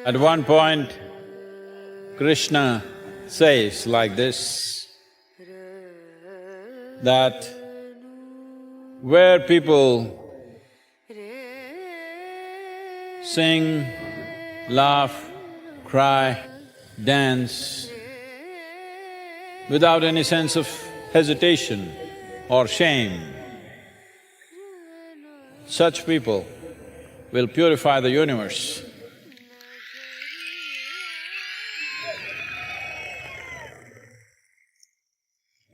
At one point, Krishna says like this, that where people sing, laugh, cry, dance, without any sense of hesitation or shame, such people will purify the universe.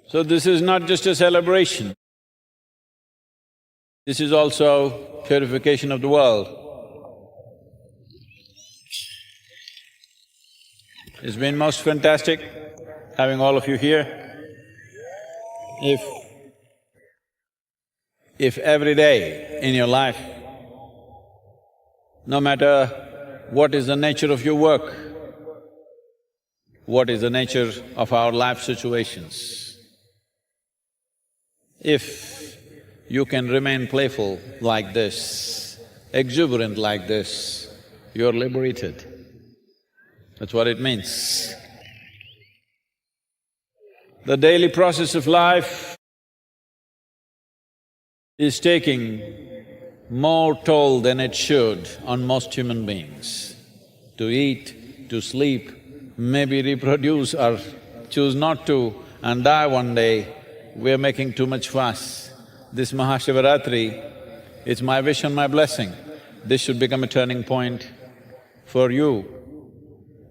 So this is not just a celebration, this is also purification of the world. It's been most fantastic having all of you here. If every day in your life, no matter what is the nature of your work, what is the nature of our life situations, if you can remain playful like this, exuberant like this, you're liberated. That's what it means. The daily process of life is taking more toll than it should on most human beings. To eat, to sleep, maybe reproduce or choose not to and die one day, we're making too much fuss. This Mahashivaratri, it's my wish and my blessing. This should become a turning point for you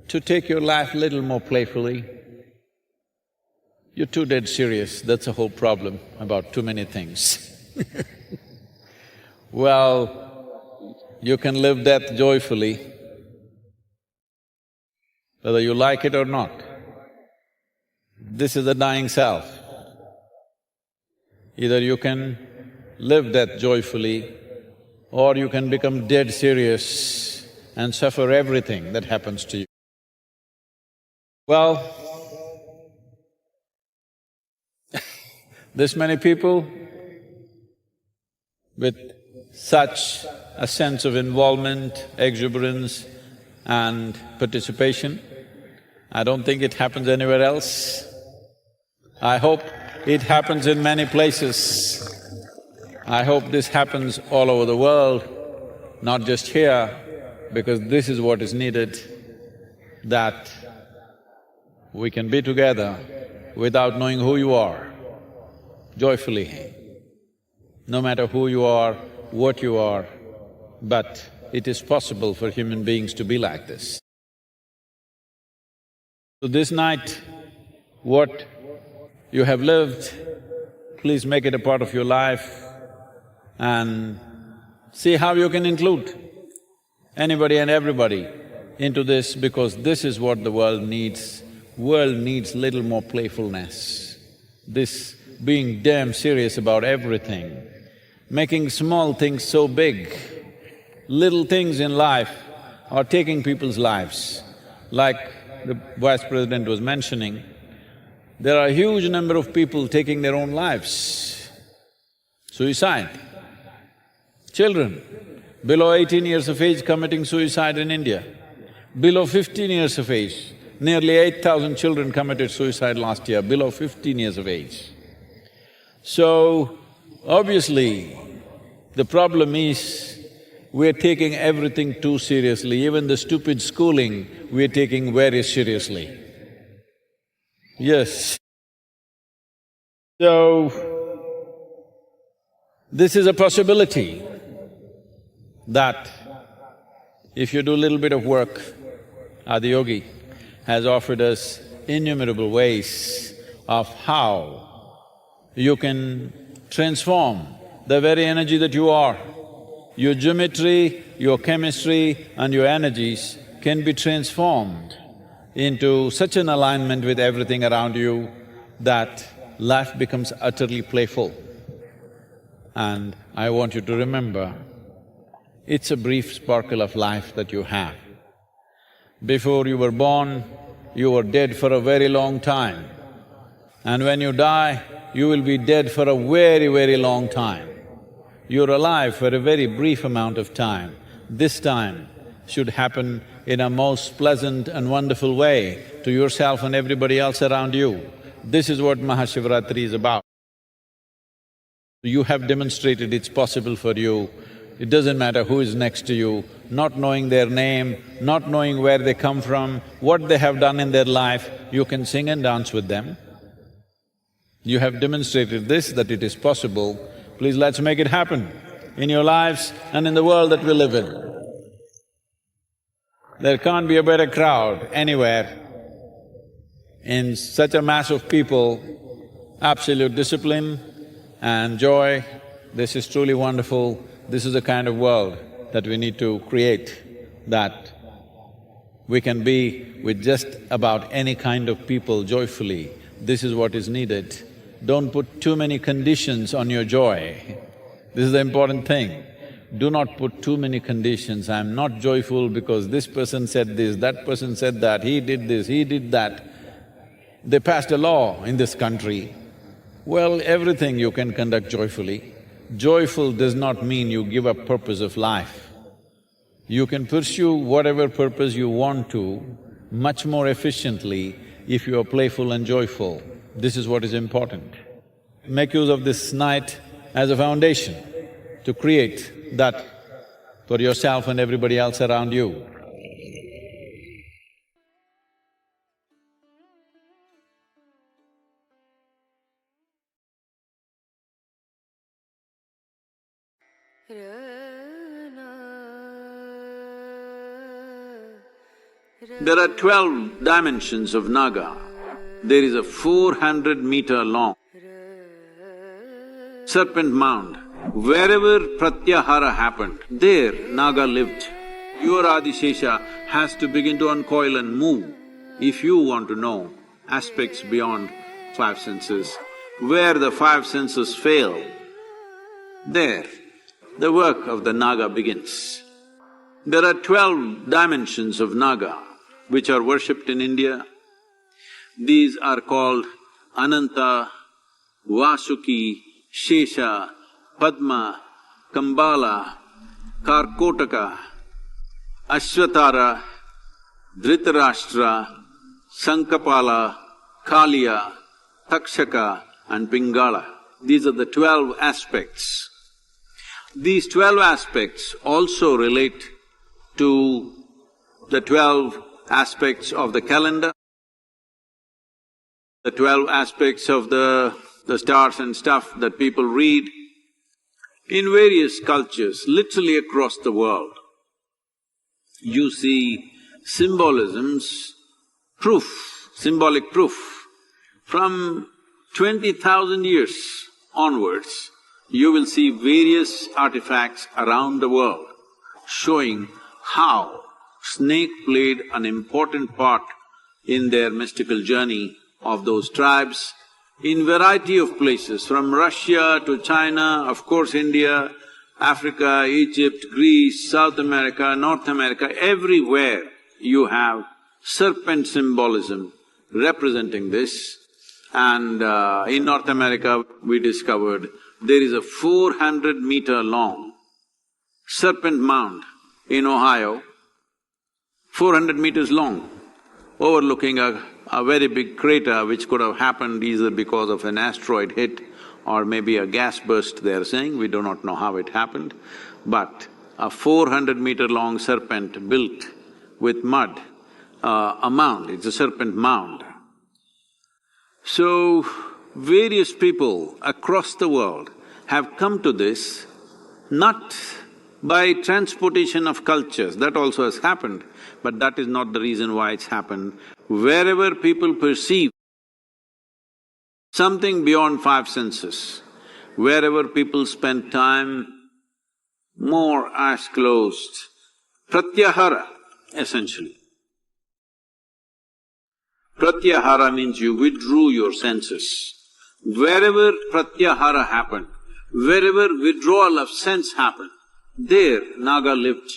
to take your life little more playfully. You're too dead serious, that's the whole problem about too many things. Well, you can live death joyfully, whether you like it or not. This is the dying self. Either you can live death joyfully, or you can become dead serious and suffer everything that happens to you. Well, this many people with such a sense of involvement, exuberance and participation, I don't think it happens anywhere else. I hope it happens in many places. I hope this happens all over the world, not just here, because this is what is needed, that we can be together without knowing who you are, joyfully, no matter who you are, what you are, but it is possible for human beings to be like this. So this night, what you have lived, please make it a part of your life and see how you can include anybody and everybody into this, because this is what the world needs. World needs little more playfulness. This being damn serious about everything, making small things so big. Little things in life are taking people's lives. Like the Vice President was mentioning, there are a huge number of people taking their own lives. Suicide. Children below 18 years of age committing suicide in India. Below 15 years of age, nearly 8,000 children committed suicide last year, below 15 years of age. So, obviously, the problem is we're taking everything too seriously, even the stupid schooling we're taking very seriously. Yes. So, this is a possibility that if you do a little bit of work, Adiyogi has offered us innumerable ways of how you can transform the very energy that you are. Your geometry, your chemistry and your energies can be transformed into such an alignment with everything around you that life becomes utterly playful. And I want you to remember, it's a brief sparkle of life that you have. Before you were born, you were dead for a very long time. And when you die, you will be dead for a very, very long time. You're alive for a very brief amount of time. This time should happen in a most pleasant and wonderful way to yourself and everybody else around you. This is what Mahashivratri is about. You have demonstrated it's possible for you. It doesn't matter who is next to you, not knowing their name, not knowing where they come from, what they have done in their life, you can sing and dance with them. You have demonstrated this, that it is possible. Please let's make it happen in your lives and in the world that we live in. There can't be a better crowd anywhere. In such a mass of people, absolute discipline and joy, this is truly wonderful. This is the kind of world that we need to create, that we can be with just about any kind of people joyfully. This is what is needed. Don't put too many conditions on your joy. This is the important thing. Do not put too many conditions. I'm not joyful because this person said this, that person said that, he did this, he did that. They passed a law in this country. Well, everything you can conduct joyfully. Joyful does not mean you give up purpose of life. You can pursue whatever purpose you want to much more efficiently if you are playful and joyful. This is what is important. Make use of this night as a foundation to create that for yourself and everybody else around you. There are 12 dimensions of Naga. There is a 400-meter long serpent mound. Wherever pratyahara happened, there Naga lived. Your Adishesha has to begin to uncoil and move if you want to know aspects beyond five senses. Where the five senses fail, there the work of the Naga begins. There are 12 dimensions of Naga which are worshipped in India. These are called Ananta, Vasuki, Shesha, Padma, Kambala, Karkotaka, Ashvatara, Dhritarashtra, Sankapala, Kaliya, Takshaka and Pingala. These are the 12 aspects. These 12 aspects also relate to the 12 aspects of the calendar, the 12 aspects of the stars and stuff that people read. In various cultures, literally across the world, you see symbolisms, symbolic proof. From 20,000 years onwards, you will see various artifacts around the world showing how snake played an important part in their mystical journey of those tribes in variety of places, from Russia to China, of course India, Africa, Egypt, Greece, South America, North America, everywhere you have serpent symbolism representing this. And in North America, we discovered there is a 400-meter long serpent mound in Ohio, 400 meters long, overlooking a very big crater which could have happened either because of an asteroid hit or maybe a gas burst, they are saying, we do not know how it happened. But a 400-meter long serpent built with mud, a mound, it's a serpent mound. So, various people across the world have come to this not by transportation of cultures, that also has happened, but that is not the reason why it's happened. Wherever people perceive something beyond five senses, wherever people spend time, more eyes closed, pratyahara essentially. Pratyahara means you withdrew your senses. Wherever pratyahara happened, wherever withdrawal of sense happened, there Naga lived.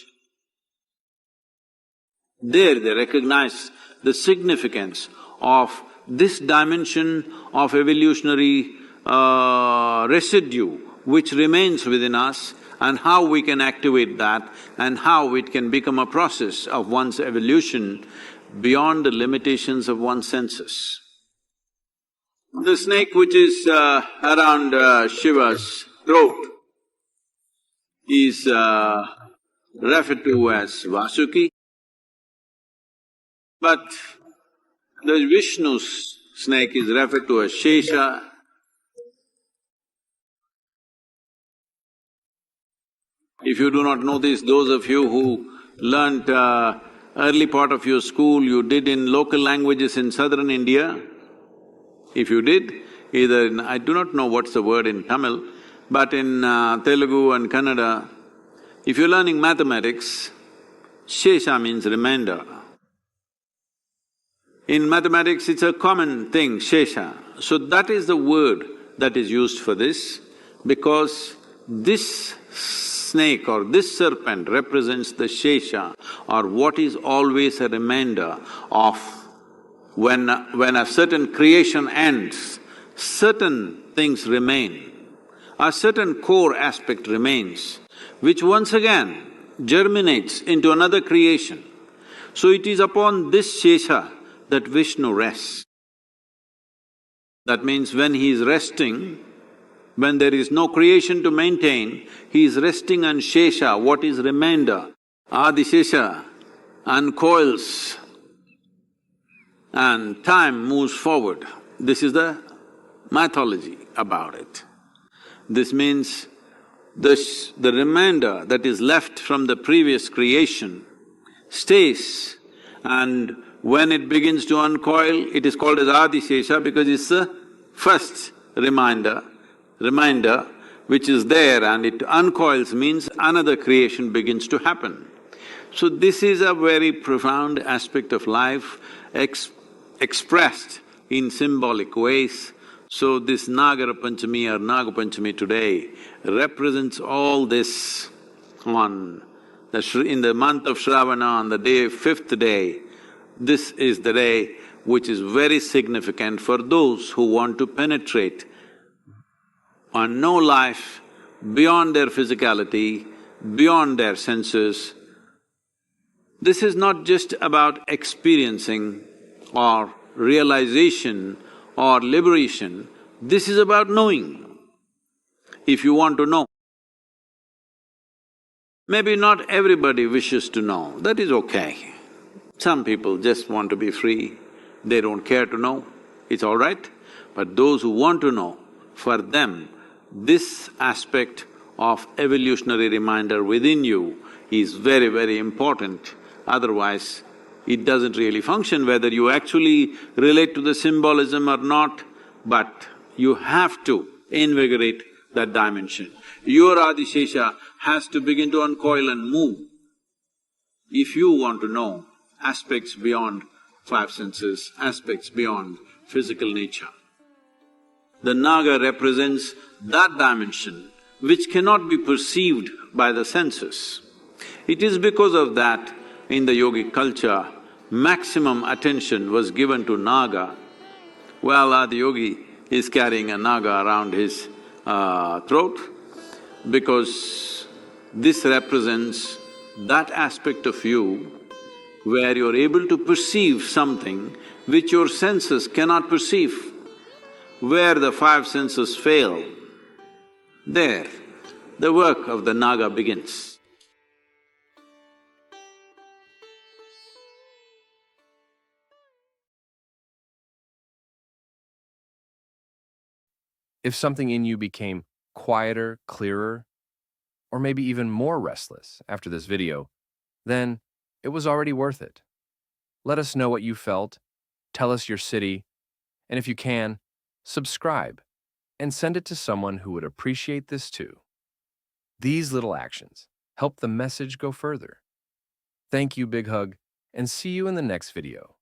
There they recognized the significance of this dimension of evolutionary residue which remains within us, and how we can activate that, and how it can become a process of one's evolution beyond the limitations of one's senses. The snake which is around Shiva's throat is referred to as Vasuki, but the Vishnu's snake is referred to as Shesha. If you do not know this, those of you who learnt early part of your school, you did in local languages in southern India, if you did, either in… I do not know what's the word in Tamil, but in Telugu and Kannada, if you're learning mathematics, Shesha means remainder. In mathematics, it's a common thing, Shesha. So that is the word that is used for this, because this snake or this serpent represents the Shesha, or what is always a remainder of when a certain creation ends, certain things remain, a certain core aspect remains, which once again germinates into another creation. So it is upon this Shesha that Vishnu rests. That means when he is resting, when there is no creation to maintain, he is resting on Shesha, what is remainder. Adi Shesha uncoils and time moves forward. This is the mythology about it. This means the remainder that is left from the previous creation stays, and when it begins to uncoil, it is called as Adi Shesha because it's the first reminder which is there, and it uncoils means another creation begins to happen. So this is a very profound aspect of life expressed in symbolic ways. So this Nagara Panchami or Naga Panchami today represents all this in the month of Shravana, on the day, 5th day. This is the day which is very significant for those who want to penetrate and know life beyond their physicality, beyond their senses. This is not just about experiencing or realization or liberation, this is about knowing. If you want to know, maybe not everybody wishes to know, that is okay. Some people just want to be free, they don't care to know, it's all right. But those who want to know, for them, this aspect of evolutionary reminder within you is very, very important. Otherwise, it doesn't really function, whether you actually relate to the symbolism or not, but you have to invigorate that dimension. Your Adishesha has to begin to uncoil and move if you want to know aspects beyond five senses, aspects beyond physical nature. The Naga represents that dimension which cannot be perceived by the senses. It is because of that, in the yogic culture, maximum attention was given to Naga. Well, Adiyogi is carrying a Naga around his throat because this represents that aspect of you where you're able to perceive something which your senses cannot perceive. Where the five senses fail, there the work of the Naga begins. If something in you became quieter, clearer, or maybe even more restless after this video, then it was already worth it. Let us know what you felt, tell us your city, and if you can, subscribe and send it to someone who would appreciate this too. These little actions help the message go further. Thank you, Big Hug, and see you in the next video.